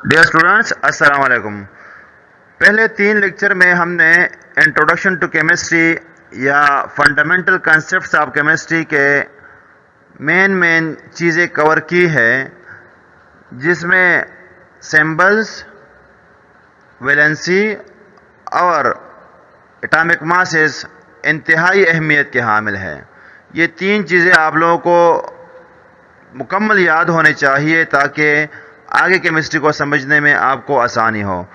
Dear students, अस्सलाम वालेकुम। पहले 3 लेक्चर में हमने इंट्रोडक्शन टू केमिस्ट्री या फंडामेंटल कंसेप्ट्स ऑफ केमिस्ट्री के मेन चीज़ें कवर की है, जिसमें सिंबल्स, वैलेंसी और एटॉमिक मासेस इंतहाई अहमियत के हामिल है। ये 3 चीज़ें आप लोगों को मुकम्मल याद होने चाहिए ताकि आगे केमिस्ट्री को समझने में आपको आसानी हो।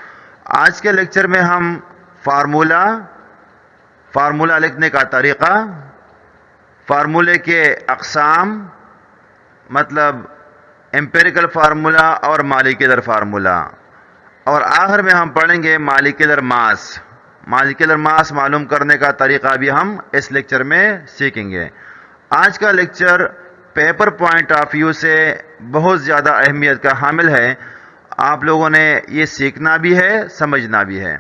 आज के लेक्चर में हम फार्मूला लिखने का तरीक़ा, फार्मूले के अक़साम मतलब एम्पिरिकल फार्मूला और मॉलिक्यूलर फार्मूला, और आखिर में हम पढ़ेंगे मॉलिक्यूलर मास। मॉलिक्यूलर मास मालूम करने का तरीक़ा भी हम इस लेक्चर में सीखेंगे। आज का lecture paper point of view से बहुत ज़्यादा अहमियत का हामिल है। आप लोगों ने ये सीखना भी है, समझना भी है।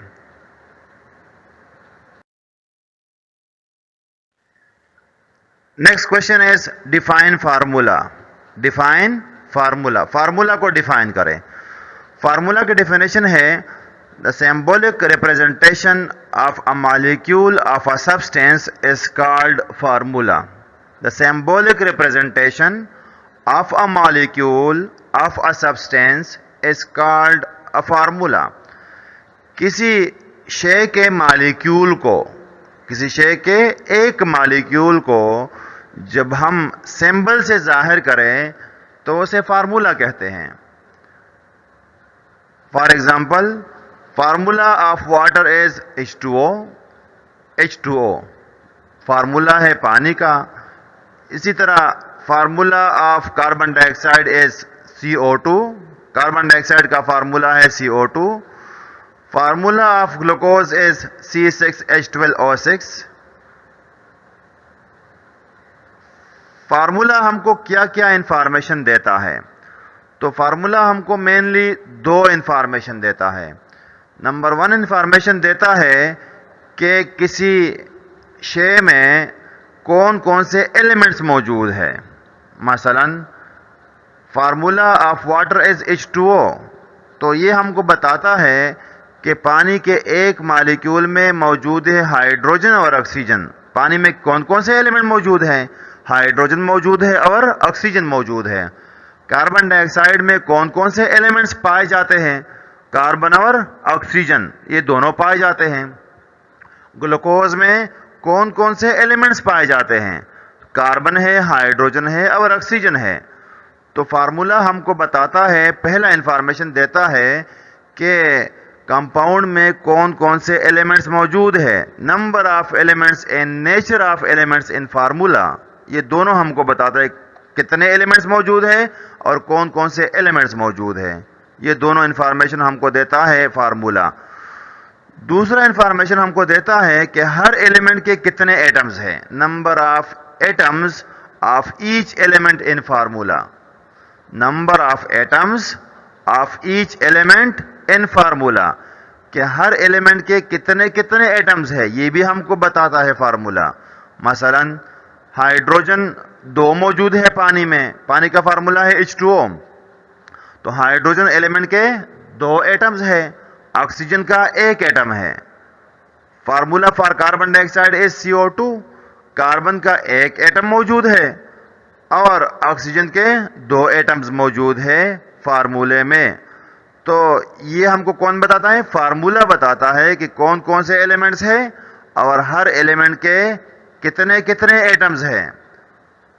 Next question is define formula. Define formula, formula को डिफाइन करें। फार्मूला की डेफिनेशन है the symbolic representation of a molecule of a substance is called formula. The symbolic representation of a molecule of a substance is called a formula. किसी शे के molecule को, किसी शे के एक मालिक्यूल को जब हम सिंबल से जाहिर करें तो उसे फार्मूला कहते हैं। For example, formula of water is H2O। H2O formula है पानी का। इसी तरह formula of carbon dioxide is CO2। Carbon dioxide का फार्मूला है CO2। Formula of glucose is C6H12O6। Formula हमको क्या क्या इंफॉर्मेशन देता है? तो फार्मूला हमको मेनली 2 इंफॉर्मेशन देता है। नंबर 1 इंफॉर्मेशन देता है कि किसी शे में कौन कौन से एलिमेंट्स मौजूद है। मसलन formula of water is H2O, तो ये हमको बताता है कि पानी के एक मॉलिक्यूल में मौजूद है हाइड्रोजन और ऑक्सीजन। पानी में कौन कौन से एलिमेंट मौजूद हैं? हाइड्रोजन मौजूद है और ऑक्सीजन मौजूद है। कार्बन डाइऑक्साइड में कौन कौन से एलिमेंट्स पाए जाते हैं? कार्बन और ऑक्सीजन, ये दोनों पाए जाते हैं। ग्लूकोज में कौन कौन से एलिमेंट्स पाए जाते हैं? कार्बन है, हाइड्रोजन है और ऑक्सीजन है। तो फार्मूला हमको बताता है, पहला इंफॉर्मेशन देता है कि कंपाउंड में कौन कौन से एलिमेंट्स मौजूद है। Number of elements and nature of elements in formula, ये दोनों हमको बताता है कितने एलिमेंट्स मौजूद है और कौन कौन से एलिमेंट्स मौजूद है। ये दोनों इंफॉर्मेशन हमको देता है फार्मूला। दूसरा इंफॉर्मेशन हमको देता है कि हर एलिमेंट के कितने एटम्स हैं। Number of atoms of each element in formula. Number of atoms of each element in formula, कि हर एलिमेंट के कितने कितने एटम्स है, ये भी हमको बताता है फार्मूला। मसलन हाइड्रोजन 2 मौजूद है पानी में, पानी का फार्मूला है H2O, तो हाइड्रोजन एलिमेंट के 2 एटम्स है, ऑक्सीजन का 1 एटम है। Formula for carbon dioxide is CO2, carbon का 1 एटम मौजूद है और ऑक्सीजन के 2 एटम्स मौजूद है फार्मूले में। तो ये हमको कौन बताता है? फार्मूला बताता है कि कौन कौन से एलिमेंट्स है और हर एलिमेंट के कितने कितने एटम्स हैं।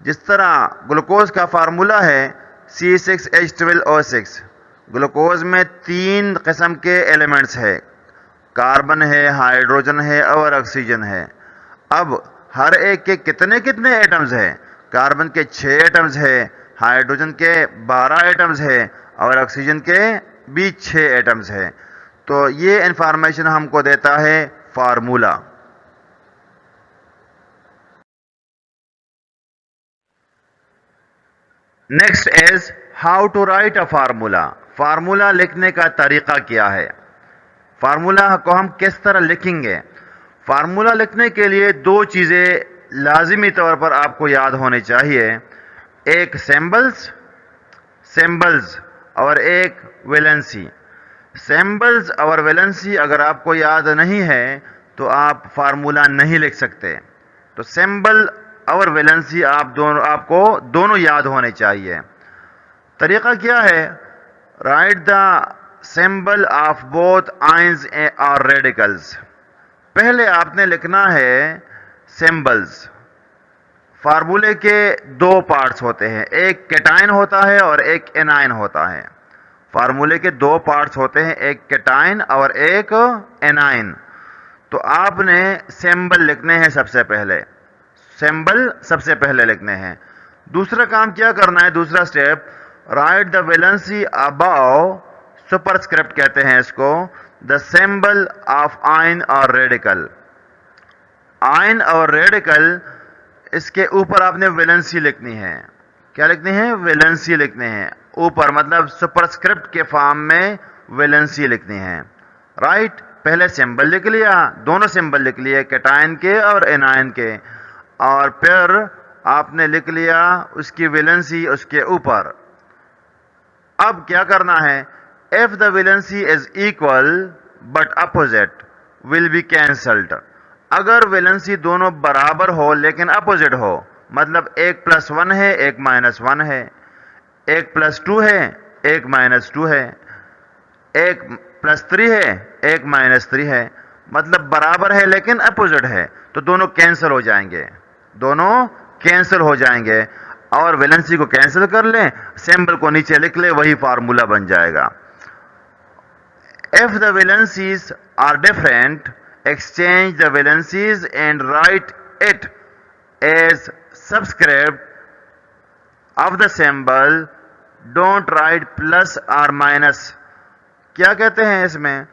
जिस तरह ग्लूकोज का फार्मूला है C6H12O6। ग्लूकोज में 3 किस्म के एलिमेंट्स है, कार्बन है, हाइड्रोजन है और ऑक्सीजन है। अब हर एक के कितने कितने एटम्स है? कार्बन के 6 एटम्स है, हाइड्रोजन के 12 एटम्स है और ऑक्सीजन के भी 6 एटम्स है। तो ये इंफॉर्मेशन हमको देता है formula. Next is how to write a formula. Formula लिखने का तरीका क्या है? फार्मूला को हम किस तरह लिखेंगे? फार्मूला लिखने के लिए 2 चीज़ें लाजिमी तौर पर आपको याद होनी चाहिए। एक सिंबल्स और एक वैलेंसी। सैम्बल्स और वैलेंसी अगर आपको याद नहीं है तो आप फार्मूला नहीं लिख सकते। तो सिंबल और वैलेंसी आपको दोनों याद होने चाहिए। तरीका क्या है? Right the symbol of both ions और रेडिकल्स। पहले आपने लिखना है सिंबल्स। फार्मूले के दो पार्ट्स होते हैं, एक कैटायन होता है और एक एनायन होता है। फार्मूले के दो पार्ट्स होते हैं, एक कैटायन और एक एनायन। तो आपने सिंबल लिखने हैं सबसे पहले, सिंबल सबसे पहले लिखने हैं। दूसरा काम क्या करना है? दूसरा step, right the valency above, superscript कहते हैं इसको, द सिंबल ऑफ आयन और रेडिकल। आयन और रेडिकल, इसके ऊपर आपने वैलेंसी लिखनी है। क्या लिखनी है? वैलेंसी लिखनी है ऊपर, मतलब सुपरस्क्रिप्ट के फॉर्म में वैलेंसी लिखनी है। राइट? पहले सिंबल लिख लिया, दोनों सिंबल लिख लिए, कैटायन के और एनायन के, और फिर आपने लिख लिया उसकी वैलेंसी उसके ऊपर। अब क्या करना है? If the valency is equal but opposite will be cancelled. अगर वैलेंसी दोनों बराबर हो लेकिन अपोजिट हो, मतलब एक +1 है एक -1 है, एक +2 है एक -2 है, एक +3 है एक -3 है, मतलब बराबर है लेकिन अपोजिट है, तो दोनों कैंसिल हो जाएंगे, दोनों कैंसिल हो जाएंगे। और वैलेंसी को कैंसिल कर लें, सिंबल को नीचे लिख लें, वही फार्मूला बन जाएगा। If the valencies are different, exchange the valencies and write it as subscript of the symbol. Don't write plus or minus. क्या कहते हैं इसमें?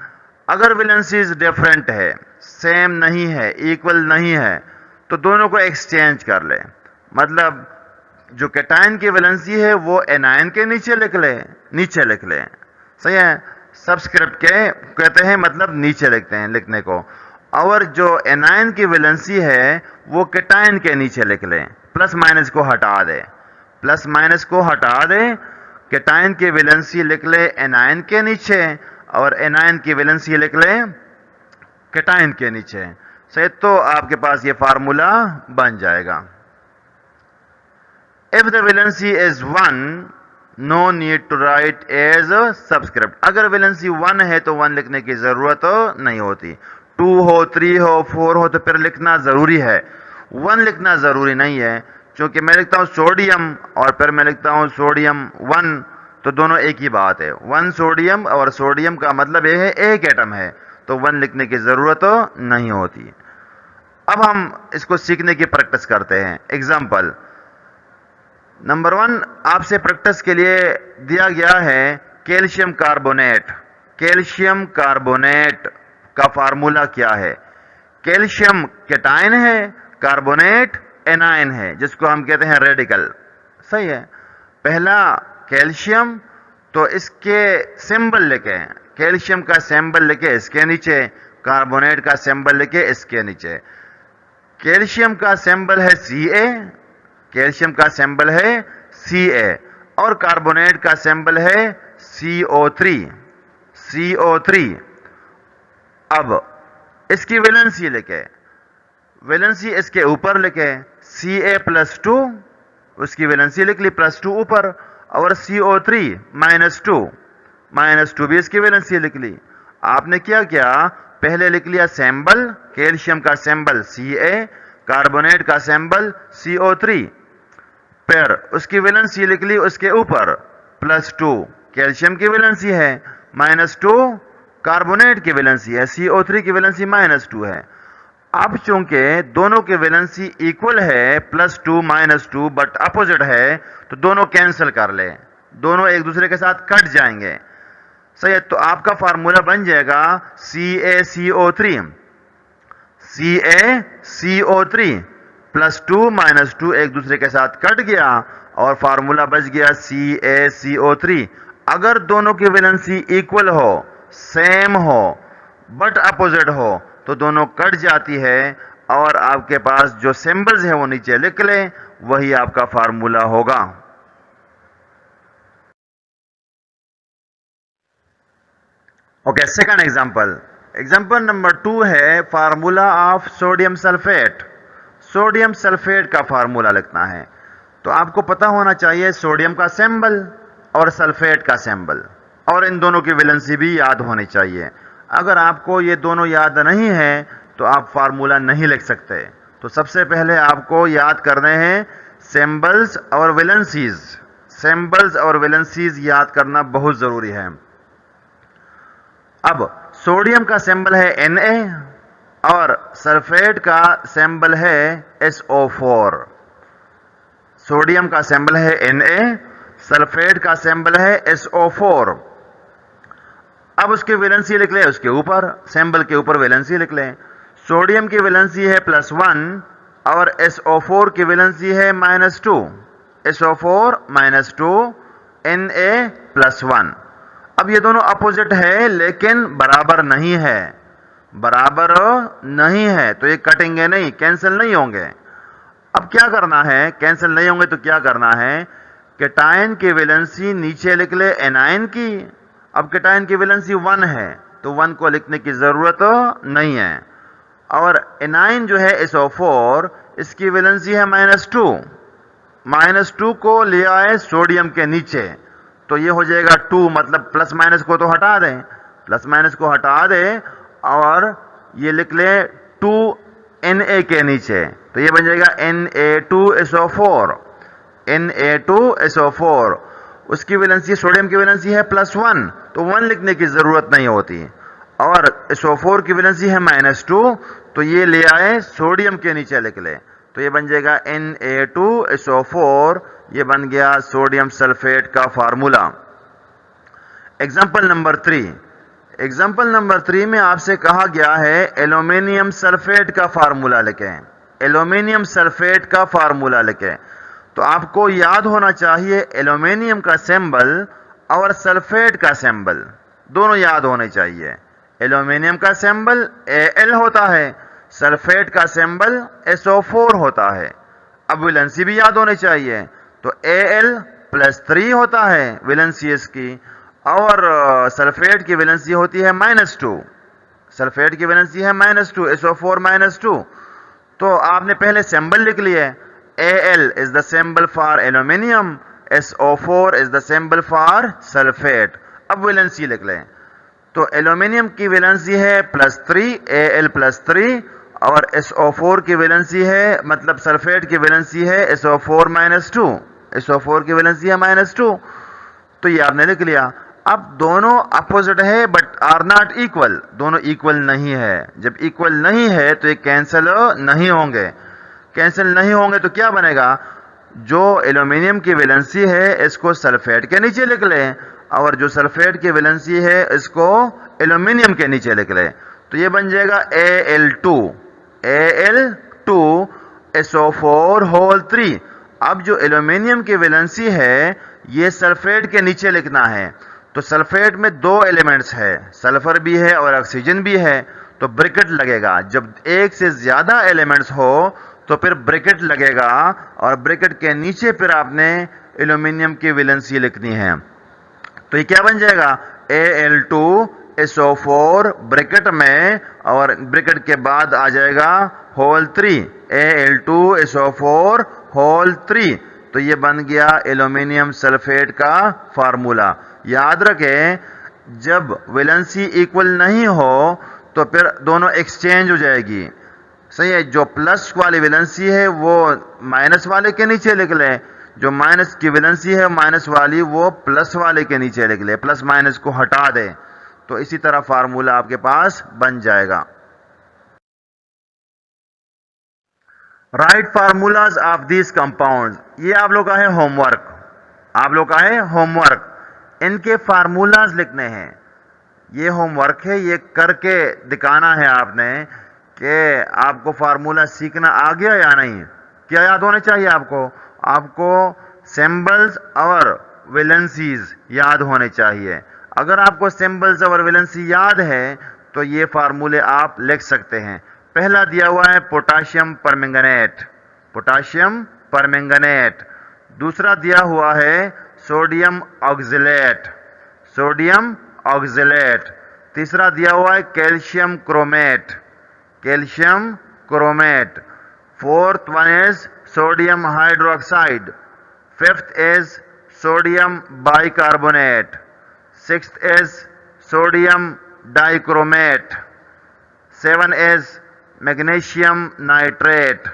अगर वैलेंसीज डिफरेंट है, सेम नहीं है, इक्वल नहीं है, तो दोनों को एक्सचेंज कर ले। मतलब जो कैटायन की वैलेंसी है वो एनायन के नीचे लिख ले, नीचे लिख ले। सही है? सबस्क्रिप्ट के कहते हैं, मतलब नीचे लिखते हैं लिखने को। और जो एनायन की वैलेंसी है वो कैटायन के नीचे लिख लें, प्लस माइनस को हटा दे, प्लस माइनस को हटा दे, कैटायन की वैलेंसी लिख ले एनायन के नीचे और एनायन की वैलेंसी लिख ले कैटायन के नीचे। सही? तो आपके पास ये फार्मूला बन जाएगा। If the valency is 1, no need to write as subscript. अगर वैलेंसी 1 है तो 1 लिखने की जरूरत नहीं होती। 2 हो, 3 हो, 4 हो तो फिर लिखना जरूरी है, 1 लिखना जरूरी नहीं है। क्योंकि मैं लिखता हूं सोडियम और फिर मैं लिखता हूं सोडियम 1, तो दोनों एक ही बात है। 1 सोडियम और सोडियम का मतलब यह है एक एटम है, तो 1 लिखने की जरूरत नहीं होती। अब हम इसको सीखने की प्रैक्टिस करते हैं। एग्जाम्पल नंबर 1 आपसे प्रैक्टिस के लिए दिया गया है कैल्शियम कार्बोनेट। कैल्शियम कार्बोनेट का फार्मूला क्या है? कैल्शियम कैटायन है, कार्बोनेट एनायन है, जिसको हम कहते हैं रेडिकल। सही है? पहला कैल्शियम, तो इसके सिंबल लिखे, कैल्शियम का सिंबल लिखे इसके नीचे, कार्बोनेट का सिंबल लिखे इसके नीचे। कैल्शियम का सिंबल है Ca, कैल्शियम का सिंबल है Ca, और कार्बोनेट का सिंबल है CO3, CO3। अब इसकी वैलेंसी लिखे, वैलेंसी इसके ऊपर लिखे, Ca+2, उसकी वैलेंसी लिख ली +2 ऊपर, और CO3 -2 भी इसकी वैलेंसी लिख ली। आपने क्या किया? पहले लिख लिया सिंबल, कैल्शियम का सिंबल Ca, कार्बोनेट का सिंबल CO3, फिर उसकी वैलेंसी लिख ली उसके ऊपर, +2 कैल्शियम की वैलेंसी है, -2 कार्बोनेट की वैलेंसी है, CO3 की वैलेंसी -2 है। अब चूंकि दोनों की वैलेंसी इक्वल है, +2 -2, बट अपोजिट है, तो दोनों कैंसिल कर ले, दोनों एक दूसरे के साथ कट जाएंगे। सही है? तो आपका फार्मूला बन जाएगा CaCO3, CaCO3, +2 -2 एक दूसरे के साथ कट गया और फार्मूला बच गया CaCO3। अगर दोनों की वैलेंसी इक्वल हो, सेम हो, बट अपोजिट हो, तो दोनों कट जाती है और आपके पास जो सिंबल्स है वो नीचे लिख लें, वही आपका फार्मूला होगा। Okay, second example, example number 2 है formula of sodium sulphate. Sodium sulphate का फार्मूला लिखना है, तो आपको पता होना चाहिए सोडियम का सिंबल और सल्फेट का सिंबल, और इन दोनों की वैलेंसी भी याद होनी चाहिए। अगर आपको ये दोनों याद नहीं है तो आप फार्मूला नहीं लिख सकते। तो सबसे पहले आपको याद करने हैं सिंबल्स और वैलेंसीज। सिंबल्स और वैलेंसीज याद करना बहुत जरूरी है। अब सोडियम का सिंबल है Na और सल्फेट का सिंबल है SO4। सोडियम का सिंबल है Na, सल्फेट का सिंबल है SO4। अब उसकी वैलेंसी लिख लें, उसके ऊपर सिंबल के ऊपर वैलेंसी लिख लें। सोडियम की वैलेंसी है +1 और SO4 की वैलेंसी है -2। SO4 -2, Na+1। अब ये दोनों अपोजिट है लेकिन बराबर नहीं है, बराबर नहीं है, तो ये कटेंगे नहीं, कैंसिल नहीं होंगे। अब क्या करना है, कैंसिल नहीं होंगे तो क्या करना है, केटायन की वैलेंसी नीचे लिख ले एनायन की। अब केटायन की वैलेंसी 1 है तो 1 को लिखने की जरूरत नहीं है। और एनायन जो है SO4, इसकी वैलेंसी है -2। -2 को ले आए सोडियम के नीचे, तो ये हो जाएगा 2, मतलब प्लस माइनस को तो हटा दें, प्लस माइनस को हटा दें और ये लिख लें 2Na के नीचे, तो ये बन जाएगा Na2SO4। Na2SO4 उसकी वैलेंसी, सोडियम की वैलेंसी है +1, तो 1 लिखने की जरूरत नहीं होती। और SO4 की वैलेंसी है -2, तो ये ले आए सोडियम के नीचे लिख ले, तो ये बन जाएगा Na2SO4। ये बन गया सोडियम सल्फेट का formula. Example number 3, example number 3 में आपसे कहा गया है एल्यूमिनियम सल्फेट का फार्मूला लिखें। एल्यूमिनियम सल्फेट का फार्मूला लिखें, तो आपको याद होना चाहिए एल्यूमिनियम का सिंबल और सल्फेट का सिंबल दोनों याद होने चाहिए। एल्यूमिनियम का सिंबल Al होता है, सल्फेट का सिंबल SO4 होता है। अब वैलेंसी भी याद होनी चाहिए, तो Al+3 होता है वैलेंसी इसकी, और सल्फेट की वैलेंसी होती है -2। सल्फेट की वैलेंसी है -2, SO4 -2। तो आपने पहले सिंबल लिख लिए, Al is the symbol for aluminium, SO4 is the symbol for sulphate. अब वैलेंसी लिख लें, तो एल्यूमिनियम की वैलेंसी है +3, Al+3, और SO4 की वैलेंसी है, मतलब सल्फेट की वैलेंसी है SO4 -2। SO4 की वैलेंसी है -2, तो ये आपने लिख लिया। अब दोनों अपोजिट है बट आर नॉट इक्वल, दोनों इक्वल नहीं है। जब इक्वल नहीं है तो ये कैंसिल नहीं होंगे। कैंसिल नहीं होंगे तो क्या बनेगा, जो एल्यूमिनियम की वैलेंसी है इसको सल्फेट के नीचे लिख लें, और जो सल्फेट की वैलेंसी है इसको एल्यूमिनियम के नीचे लिख लें, तो ये बन जाएगा Al2SO4 अब जो एल्यूमिनियम की वैलेंसी है ये सल्फेट के नीचे लिखना है, तो सल्फेट में 2 एलिमेंट्स है, सल्फर भी है और ऑक्सीजन भी है, तो ब्रैकेट लगेगा। जब एक से ज्यादा एलिमेंट्स हो तो फिर ब्रैकेट लगेगा, और ब्रैकेट के नीचे फिर आपने एल्यूमिनियम की वैलेंसी लिखनी है। तो ये क्या बन जाएगा, Al2SO4 ब्रैकेट में, और ब्रैकेट के बाद आ जाएगा होल 3, Al2SO4 होल 3। तो ये बन गया एल्यूमिनियम सल्फेट का फार्मूला। याद रखें, जब वैलेंसी इक्वल नहीं हो तो फिर दोनों एक्सचेंज हो जाएगी। सही है, जो प्लस वाली वैलेंसी है वो माइनस वाले के नीचे लिख लें, जो माइनस की वैलेंसी है माइनस वाली वो प्लस वाले के नीचे लिख ले, प्लस माइनस को हटा दे, तो इसी तरह फार्मूला आपके पास बन जाएगा। Right formulas of this compound, ये आप लोग का है होमवर्क, आप लोग का है होमवर्क। इनके फार्मूलाज लिखने हैं, ये होमवर्क है, ये करके दिखाना है आपने कि आपको फार्मूला सीखना आ गया या नहीं। क्या याद होना चाहिए आपको, आपको सिंबल्स और वैलेंसीज याद होने चाहिए। अगर आपको सिंबल्स और वैलेंसी याद है तो ये फार्मूले आप लिख सकते हैं। पहला दिया हुआ है पोटाशियम परमैंगनेट, पोटाशियम परमैंगनेट। दूसरा दिया हुआ है सोडियम ऑक्जेलेट, सोडियम ऑक्जेलेट। तीसरा दिया हुआ है calcium chromate, calcium chromate. Fourth one is sodium hydroxide. Fifth is sodium bicarbonate. Sixth is sodium dichromate. Seven is magnesium nitrate.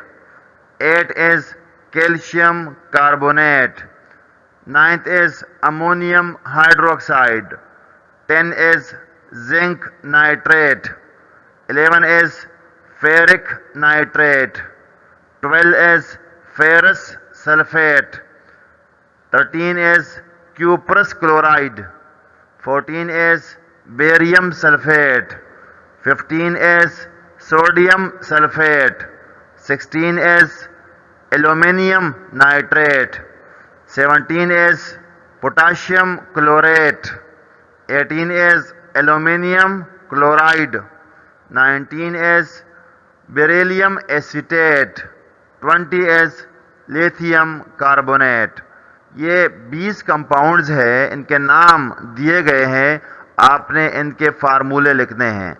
8 is calcium carbonate. 9th is ammonium hydroxide. 10 is zinc nitrate. 11 is ferric nitrate. 12 is ferrous sulfate. 13 is cuprous chloride. 14 is barium sulfate. 15 is sodium sulfate. 16 is aluminum nitrate. 17 is potassium chlorate. 18 is aluminum chloride. 19 is beryllium acetate. 20 is lithium carbonate. ये 20 compounds है, इनके नाम दिए गए हैं, आपने इनके फार्मूले लिखने हैं।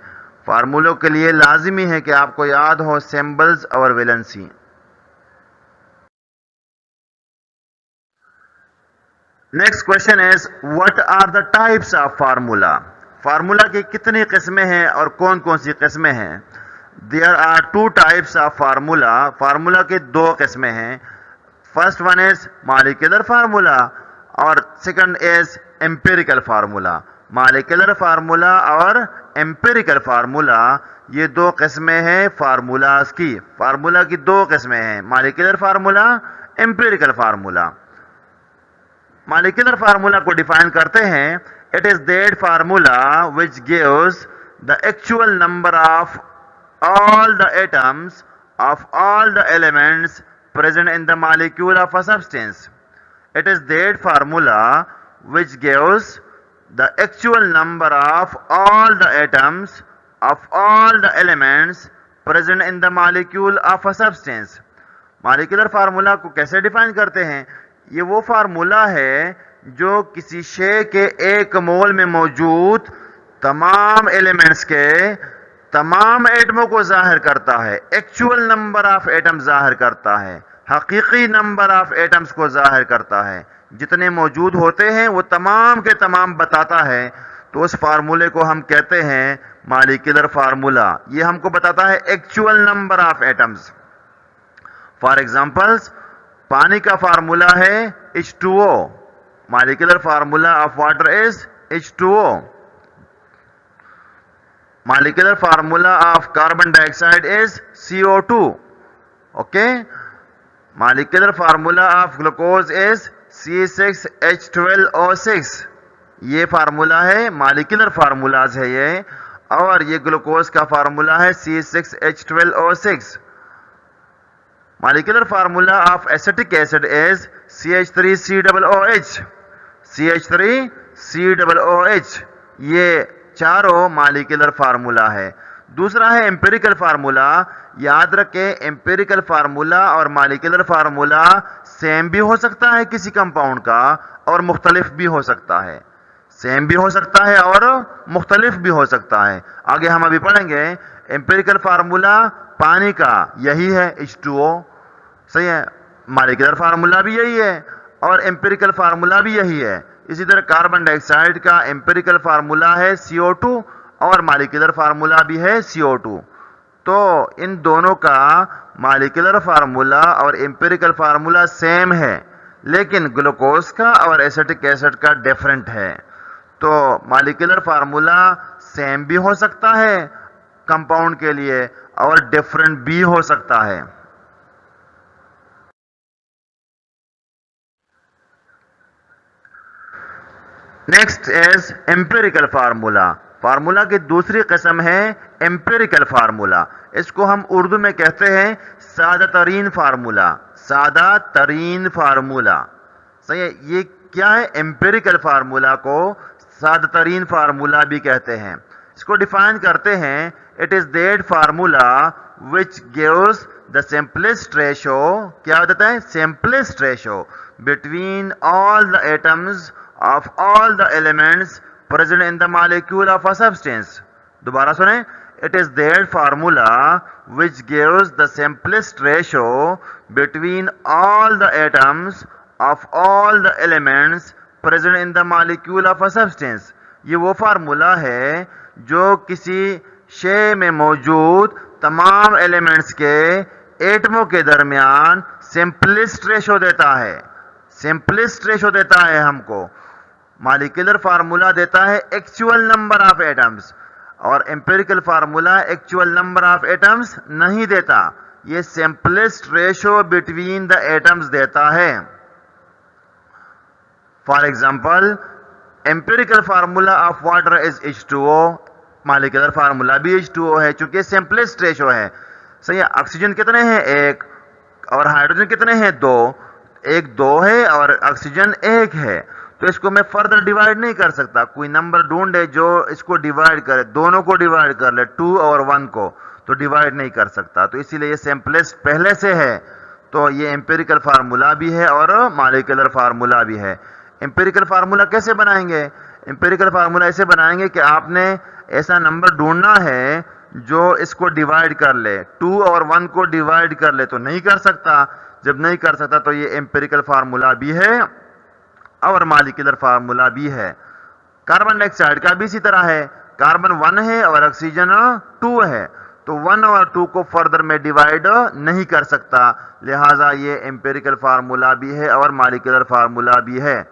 फार्मूलों के लिए लाजिमी है कि आपको याद हो सिंबल्स और valency. Next question is what are the types of formula. Formula की कितनी किस्में हैं और कौन कौन सी किस्में हैं? There are 2 types of formula. Formula की 2 किस्में हैं। First one is molecular formula और second is empirical formula. Molecular formula और एम्पिरिकल फार्मूला, ये 2 किस्में हैं फार्मूलाज की। फार्मूला की 2 किस्में हैं, molecular formula, empirical formula. Molecular formula को डिफाइन करते हैं, it is that formula which gives the actual number of all the atoms of all the elements present in the molecule of a substance. It is that formula which gives the actual number of all the atoms of all the elements present in the molecule of a substance. Molecular formula को कैसे define करते हैं? ये वो formula है जो किसी शे के 1 मोल में मौजूद तमाम एलिमेंट्स के तमाम एटमों को जाहिर करता है। एक्चुअल नंबर ऑफ एटम जाहिर करता है, हकीकी नंबर ऑफ एटम्स को जाहिर करता है। जितने मौजूद होते हैं वो तमाम के तमाम बताता है। तो उस फार्मूले को हम कहते हैं मॉलिक्यूलर फार्मूला। ये हमको बताता है actual number of atoms. For examples, पानी का फार्मूला है H2O। Molecular formula of water is H2O। Molecular formula of carbon dioxide is CO2. Okay. Molecular formula of glucose is C6H12O6. ये फार्मूला है, molecular formulas है ये। और ये glucose का फार्मूला है C6H12O6। Molecular formula of acetic acid is CH3COOH। CH3COOH। ये चारों मॉलिक्यूलर फार्मूला है। दूसरा है एम्पिरिकल फार्मूला। याद रखें, एम्पिरिकल फार्मूला और मॉलिक्यूलर फार्मूला सेम भी हो सकता है किसी कंपाउंड का और मुख्तलिफ भी हो सकता है। सेम भी हो सकता है और मुख्तलिफ भी हो सकता है। आगे हम अभी पढ़ेंगे। एम्पिरिकल फार्मूला पानी का यही है H2O, सही है। मॉलिक्यूलर फार्मूला भी यही है और एम्पिरिकल फार्मूला भी यही है। इसी तरह कार्बन डाइऑक्साइड का एम्पिरिकल फार्मूला है CO2 और मॉलिक्यूलर फार्मूला भी है CO2। तो इन दोनों का मॉलिक्यूलर फार्मूला और एम्पिरिकल फार्मूला सेम है, लेकिन ग्लूकोज का और एसिटिक एसिड का डिफरेंट है। तो मॉलिक्यूलर फार्मूला सेम भी हो सकता है कंपाउंड के लिए और डिफरेंट भी हो सकता है। Next is empirical formula. Formula की दूसरी किस्म है एम्पिरिकल फार्मूला। इसको हम उर्दू में कहते हैं सादा तरीन फार्मूला। सादा तरीन फार्मूला, सही है। ये क्या है? एम्पिरिकल फार्मूला को सादा तरीन फार्मूला भी कहते हैं। इसको डिफाइन करते हैं, it is that formula which gives the simplest ratio. क्या होता है? Simplest ratio between all the atoms of all the elements present in the molecule of a substance. दोबारा सुने. It is that formula which gives the simplest ratio between all the atoms of all the elements present in the molecule of a substance. ये वो formula है जो किसी शे में मौजूद तमाम एलिमेंट्स के एटमों के दरमियान सिंपलेस्ट रेशो देता है. सिंपलेस्ट रेशो देता है हमको. मॉलिक्यूलर फार्मूला देता है एक्चुअल नंबर ऑफ एटम्स और empirical formula actual number of atoms नहीं देता. ये simplest ratio between the atoms देता है. For example, empirical formula of water is H2O. Molecular formula भी H2O है चूंकि सिंपलेस्ट रेशो है. सही है. ऑक्सीजन कितने हैं? 1. और हाइड्रोजन कितने हैं? 2. 1 2 है और ऑक्सीजन 1 है. तो इसको मैं फर्दर डिवाइड नहीं कर सकता. कोई नंबर ढूंढे जो इसको डिवाइड करे, दोनों को डिवाइड कर ले, 2 और 1 को, तो डिवाइड नहीं कर सकता. तो इसीलिए ये सिंपलेस्ट पहले से है. तो ये एम्पिरिकल फार्मूला भी है और मॉलिक्यूलर फार्मूला भी है. एम्पिरिकल फार्मूला कैसे बनाएंगे? एम्पिरिकल फार्मूला ऐसे बनाएंगे कि आपने ऐसा नंबर ढूंढना है जो इसको डिवाइड कर ले. 2 और 1 को डिवाइड कर ले तो नहीं कर सकता. जब नहीं कर सकता तो ये एम्पिरिकल फार्मूला भी है और मॉलिक्यूलर फार्मूला भी है. कार्बन डाइऑक्साइड का भी इसी तरह है. कार्बन 1 है और ऑक्सीजन 2 है. तो 1 और 2 को फर्दर में डिवाइड नहीं कर सकता. लिहाजा ये एम्पिरिकल फार्मूला भी है और मॉलिक्यूलर फार्मूला भी है.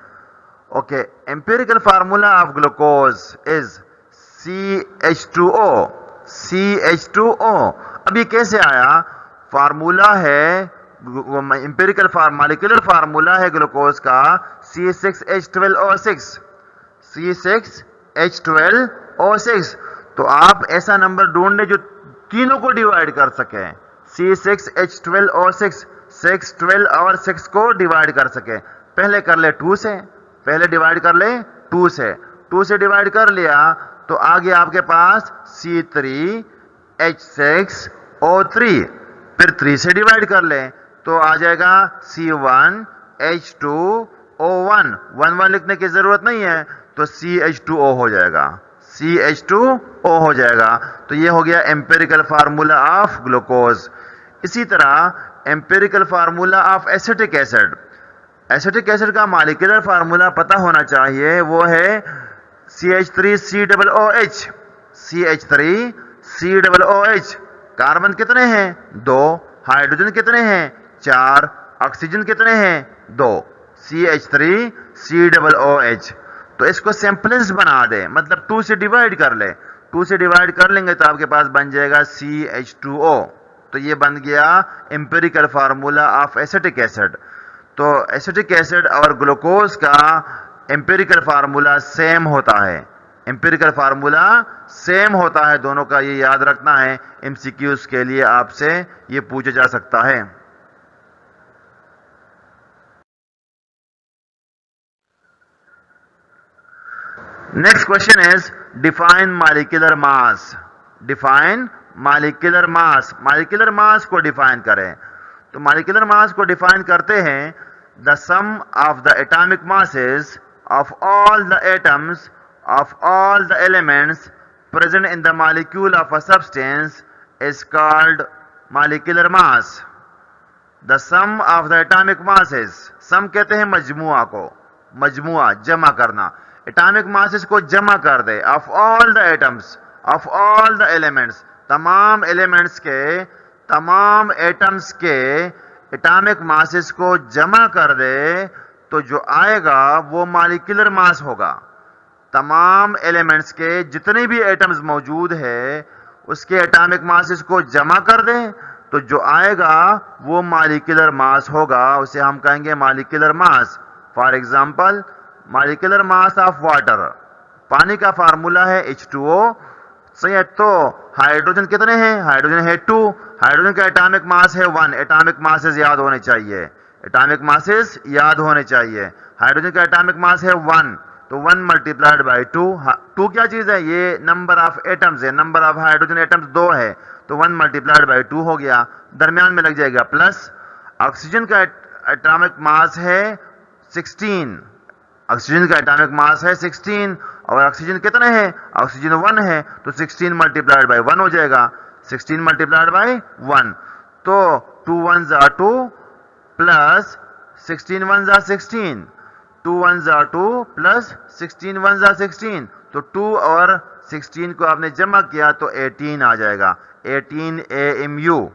Okay. Empirical formula of glucose is CH2O. CH2O. अब ये कैसे आया? फार्मूला है, एम्पिरिकल मॉलिक्यूलर फार्मूला है ग्लूकोज का C6H12O6. C6H12O6. तो आप ऐसा नंबर ढूंढे जो तीनों को डिवाइड कर सके. C6H12O6, 6, 12 और 6 को डिवाइड कर सके. पहले कर ले 2 से, पहले डिवाइड कर ले 2 से. 2 से डिवाइड कर लिया तो आगे आपके पास C3H6O3. फिर 3 से डिवाइड कर ले तो आ जाएगा C1H2O1. 1 1 लिखने की जरूरत नहीं है तो CH2O हो जाएगा. CH2O हो जाएगा. तो ये हो गया एम्पिरिकल फार्मूला ऑफ ग्लूकोज. इसी तरह empirical formula of acetic acid. Acetic acid का मॉलिक्यूलर फार्मूला पता होना चाहिए. वो है CH3COOH. CH3COOH. कार्बन कितने हैं? 2. हाइड्रोजन कितने हैं? 4. ऑक्सीजन कितने हैं? 2. CH3COOH. तो इसको सिंपलेस्ट बना दे, मतलब 2 से डिवाइड कर ले. 2 से डिवाइड कर लेंगे तो आपके पास बन जाएगा CH2O. तो ये बन गया empirical formula of acetic acid. तो एसिटिक एसिड और ग्लूकोज का एम्पिरिकल फार्मूला सेम होता है. एम्पिरिकल फार्मूला सेम होता है दोनों का. ये याद रखना है. MCQs के लिए आपसे ये पूछा जा सकता है. Next question is define molecular mass. Define molecular mass. Molecular mass को डिफाइन करें. तो मॉलिक्यूलर मास को डिफाइन करते हैं the sum of the atomic masses of all the atoms of all the elements present in the molecule of a substance is called molecular mass. The sum of the atomic masses. sum कहते हैं मजमुआ को. मजमुआ जमा करना. atomic masses को जमा कर दे. of all the atoms, of all the elements. तमाम elements के, तमाम atoms के atomic masses को जमा कर दे तो जो आएगा वो molecular mass होगा. तमाम एलिमेंट्स के जितने भी एटम्स मौजूद है उसके एटॉमिक मासेस को जमा कर दें तो जो आएगा वो मॉलिक्यूलर मास होगा. उसे हम कहेंगे molecular mass. For example, molecular mass of water. पानी का फार्मूला है H2O. सही है. तो हाइड्रोजन कितने हैं? हाइड्रोजन है 2. हाइड्रोजन का एटॉमिक मास है 1. एटॉमिक मासेस याद होने चाहिए. एटॉमिक मासेस याद होने चाहिए. हाइड्रोजन का एटॉमिक मास है 1. तो 1 मल्टीप्लाइड बाई 2. 2 क्या चीज है? ये नंबर ऑफ एटम्स है. नंबर ऑफ हाइड्रोजन एटम्स 2 है तो 1 मल्टीप्लाइड बाई 2 हो गया. दरमियान में लग जाएगा प्लस. ऑक्सीजन का एटॉमिक मास है 16. ऑक्सीजन का एटॉमिक मास है 16 और ऑक्सीजन कितने हैं, ऑक्सीजन 1 है, तो 16 मल्टीप्लाइड बाई 1 हो जाएगा, 16 मल्टीप्लाइड बाई 1, तो 2 1 जा 2 प्लस 16 1 जा 16, 2 1 जा 2 प्लस 16 1 जा 16, तो 2 और 16 को आपने जमा किया तो 18 आ जाएगा, 18 AMU,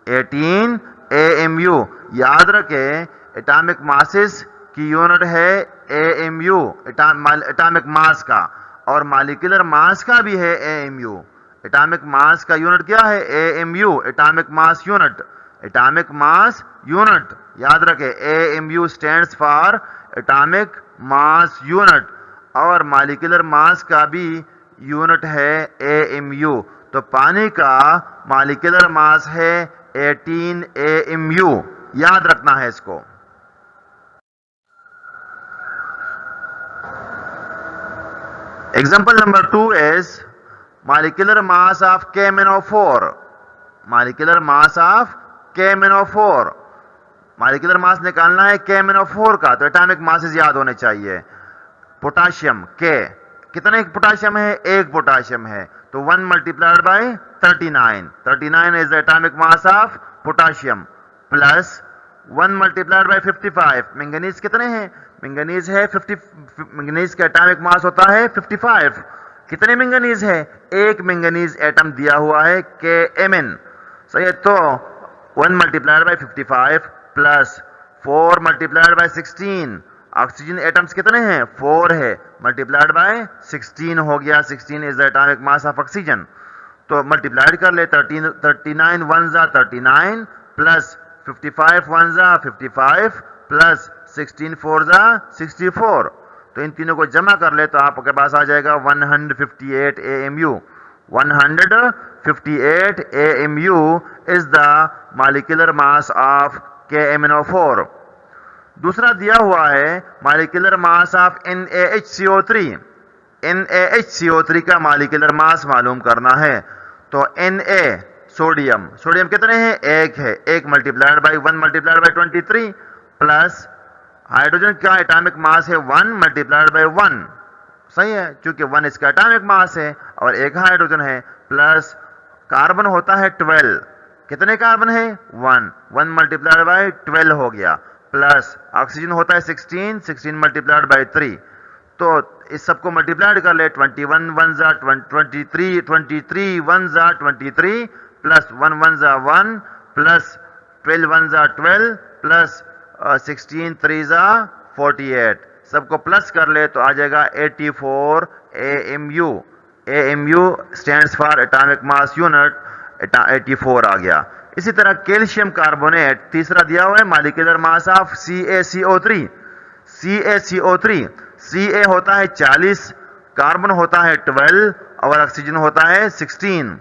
18 AMU। याद रखें एटॉमिक मासेस की यूनिट है AMU, एटॉमिक मास का, और मॉलिक्यूलर मास का भी है AMU। एटॉमिक मास का यूनिट क्या है, AMU, atomic mass unit, atomic mass unit. याद रखें AMU stands for atomic mass unit, और मॉलिक्यूलर मास का भी यूनिट है AMU। तो पानी का मॉलिक्यूलर मास है 18 AMU, याद रखना है इसको। Example number 2 is molecular mass of KMnO4. Molecular mass of KMnO4. Molecular mass निकालना है KMnO4 का, तो एटॉमिक मासेस याद होने चाहिए। पोटाशियम K, कितने पोटाशियम है, एक पोटाशियम है, तो 1 multiplied by 39, 39 is the atomic mass of potassium, plus 1 multiplied by 55। Manganese कितने हैं, मैंगनीज है 50, मैंगनीज का एटॉमिक मास होता है 55। कितने मैंगनीज है, एक मैंगनीज एटम दिया हुआ है KMn, सही है, तो 1 multiplied by 55 plus 4 multiplied by 16। Oxygen atoms कितने हैं, 4 है, मल्टीप्लाइड बाय 16 हो गया, 16 is the atomic mass of oxygen. तो मल्टीप्लाइड कर ले, 39 1 जा 39 प्लस 55 1 जा 55 प्लस 16 4 जा 64, तो इन तीनों को जमा कर ले तो आपके पास आ जाएगा 158 AMU। 158 AMU is the molecular mass of KMnO4। दूसरा दिया हुआ है molecular mass of NaHCO3। NaHCO3 का मॉलिक्यूलर मास मालूम करना है, तो Na सोडियम, सोडियम कितने हैं, एक है, एक multiplied by 1 multiplied by 23 plus hydrogen का एटॉमिक मास है 1 मल्टीप्लाइड बाई 1, सही है, क्योंकि 1 इसका एटॉमिक मास है और एक हाइड्रोजन है, प्लस कार्बन होता है 12, कितने कार्बन है 1, 1 मल्टीप्लाइड बाई 12 हो गया, प्लस ऑक्सीजन होता है 16, 16 मल्टीप्लाइड बाई 3, तो इस सबको मल्टीप्लाइड कर ले, 21 1 जा 23, 23 1 जा 23 प्लस 1 1 जा 1 प्लस 12 1 जा 12 प्लस 16 3 जा 48, सबको प्लस कर ले तो आ जाएगा 84 AMU। AMU stands for atomic mass unit, 84 आ गया। इसी तरह कैल्शियम कार्बोनेट तीसरा दिया हुआ है molecular mass of CaCO3। CaCO3, Ca होता है 40, कार्बन होता है 12 और ऑक्सीजन होता है 16,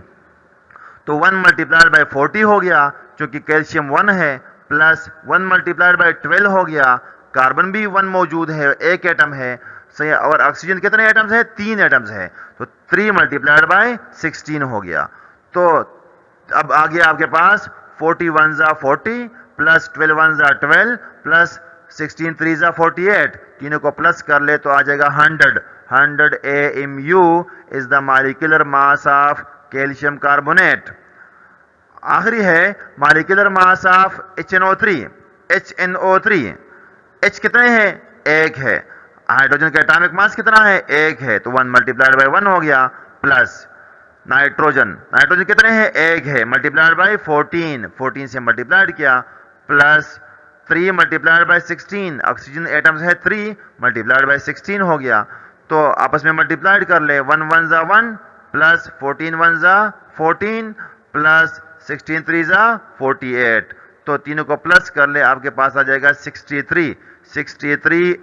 तो 1 मल्टीप्लाइड बाई 40 हो गया क्योंकि कैल्शियम 1 है, प्लस 1 मल्टीप्लाइड बाई 12 हो गया, कार्बन भी 1 मौजूद है, एक एटम है, सही, और ऑक्सीजन कितने एटम्स है, 3 एटम्स है, तो 3 मल्टीप्लाइड बाई 16 हो गया। तो अब आ गया आपके पास 41 जा 40 प्लस 12 1 जा 12 प्लस 16 3 जा 48, तीनों को प्लस कर ले तो आ जाएगा 100 AMU is the molecular mass of calcium carbonate. आखिरी है molecular mass of HNO3। H कितने हैं, एक है, हाइड्रोजन का एटॉमिक मास कितना है, एक है, तो 1 मल्टीप्लाइड बाई 1 हो गया, प्लस नाइट्रोजन कितने हैं, एक है, मल्टीप्लाइड बाई 14, 14 से मल्टीप्लाइड किया, plus 3 multiplied by 16, oxygen atoms है 3 मल्टीप्लाइड बाई 16 हो गया, तो आपस में मल्टीप्लाइड कर ले, 1 1 जा 1 प्लस 14 1 जा 14 प्लस 16 3 जा 48, तो तीनों को प्लस कर ले, आपके पास आ जाएगा 63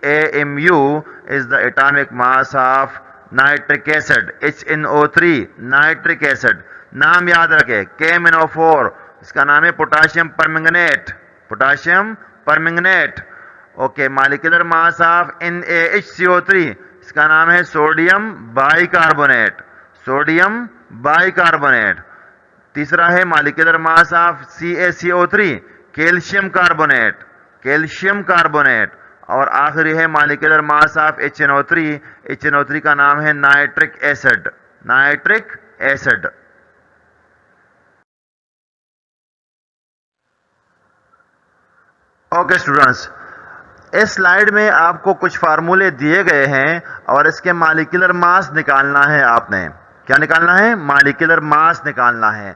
AMU is the atomic mass of nitric acid, HNO3 nitric acid. नाम याद रखे KMnO4, इसका नाम है potassium permanganate, potassium permanganate. Okay, molecular mass of NaHCO3, इसका नाम है सोडियम बाइकार्बोनेट, सोडियम बाइकार्बोनेट। तीसरा है molecular mass of CaCO3, calcium carbonate, calcium carbonate. और आखिरी है molecular mass of HNO3। HNO3 का नाम है nitric acid. Nitric acid. Okay students, इस स्लाइड में आपको कुछ फार्मूले दिए गए हैं और इसके मॉलिक्यूलर मास निकालना है। आपने क्या निकालना है? मॉलिक्यूलर मास निकालना है।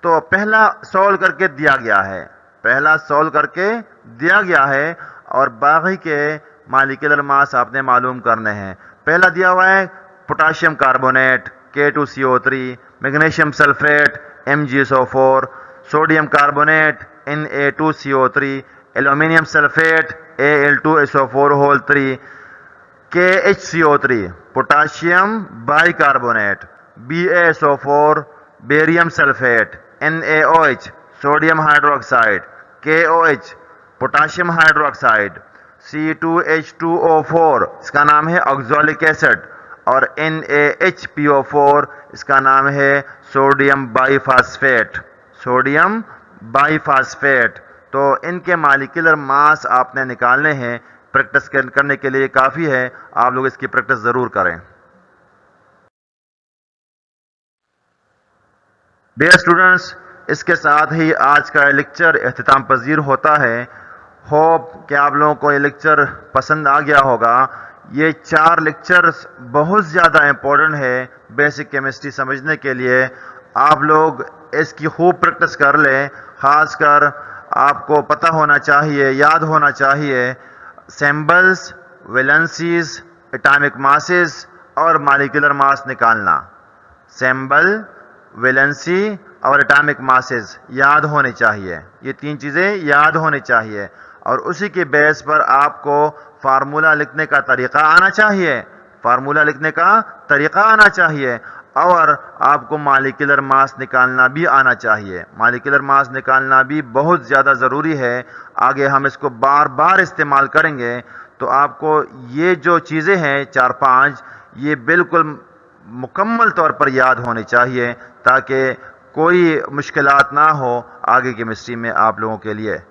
तो पहला सॉल्व करके दिया गया है, पहला सॉल्व करके दिया गया है और बाकी के मॉलिक्यूलर मास आपने मालूम करने हैं। पहला दिया हुआ है potassium carbonate K2CO3, magnesium sulphate MgSO4, sodium carbonate Na2CO3, aluminium sulphate Al2SO4 KHCO3, potassium bicarbonate BaSO4, barium sulphate NaOH, sodium hydroxide KOH, potassium hydroxide C2H2O4, इसका नाम है ऑक्सैलिक एसिड, और NaHPO4, इसका नाम है सोडियम बाइफास्फेट। सोडियम बाइफास्फेट। तो इनके मॉलिक्यूलर मास आपने निकालने हैं। प्रैक्टिस करने के लिए काफ़ी है, आप लोग इसकी प्रैक्टिस ज़रूर करें। डियर स्टूडेंट्स, इसके साथ ही आज का लेक्चर इख्तिताम पजीर होता है। होप कि आप लोगों को ये लेक्चर पसंद आ गया होगा। ये 4 लेक्चर्स बहुत ज़्यादा इम्पोर्टेंट है बेसिक केमिस्ट्री समझने के लिए। आप लोग इसकी खूब प्रैक्टिस कर लें। ख़ासकर आपको पता होना चाहिए, याद होना चाहिए, सैम्बल्स, वैलेंसीज, एटॉमिक मासेस और मॉलिक्यूलर मास निकालना। सैम्बल, वैलेंसी और एटॉमिक मासेस याद होने चाहिए। ये 3 चीज़ें याद होनी चाहिए और उसी के बेस पर आपको फार्मूला लिखने का तरीक़ा आना चाहिए। फार्मूला लिखने का तरीक़ा आना चाहिए और आपको मॉलिक्यूलर मास निकालना भी आना चाहिए। मॉलिक्यूलर मास निकालना भी बहुत ज़्यादा ज़रूरी है। आगे हम इसको बार बार इस्तेमाल करेंगे। तो आपको ये जो चीज़ें हैं 4-5, ये बिल्कुल मुकम्मल तौर पर याद होनी चाहिए ताकि कोई मुश्किलात ना हो आगे केमिस्ट्री में आप लोगों के लिए।